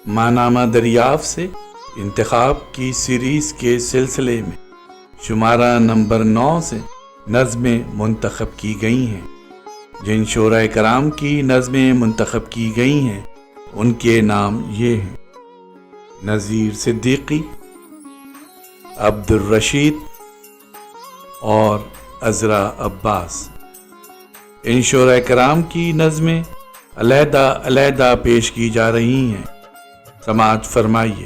ماہنامہ دریافت سے انتخاب کی سیریز کے سلسلے میں شمارہ نمبر 9 سے نظمیں منتخب کی گئی ہیں۔ جن شعراء کرام کی نظمیں منتخب کی گئی ہیں ان کے نام یہ ہیں: نذیر صدیقی، عبدالرشید اور عذرا عباس۔ ان شعراء کرام کی نظمیں علیحدہ علیحدہ پیش کی جا رہی ہیں، سماعت فرمائیے۔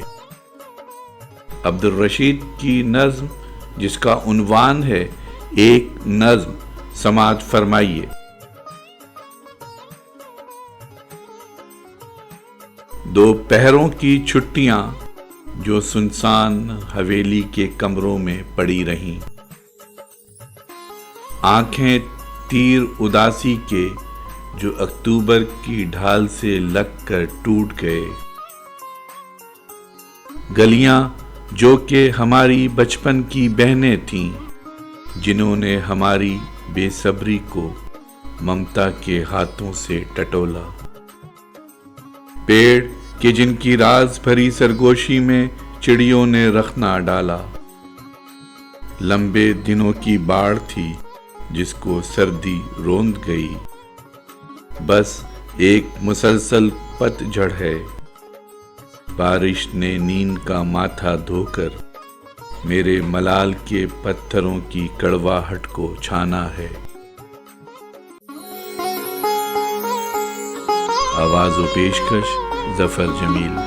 عبدالرشید کی نظم جس کا عنوان ہے ایک نظم، سماعت فرمائیے۔ دو پہروں کی چھٹیاں جو سنسان حویلی کے کمروں میں پڑی رہیں، آنکھیں تیر اداسی کے جو اکتوبر کی ڈھال سے لگ کر ٹوٹ گئے، گلیاں جو کہ ہماری بچپن کی بہنیں تھیں جنہوں نے ہماری بے صبری کو ممتا کے ہاتھوں سے ٹٹولا، پیڑ کہ جن کی راز بھری سرگوشی میں چڑیوں نے رخ نہ ڈالا، لمبے دنوں کی باڑھ تھی جس کو سردی روند گئی، بس ایک مسلسل پت جھڑ ہے، بارش نے نیند کا ماتھا دھو کر میرے ملال کے پتھروں کی کڑواہٹ کو چھانا ہے۔ آواز و پیشکش ظفر جمیل۔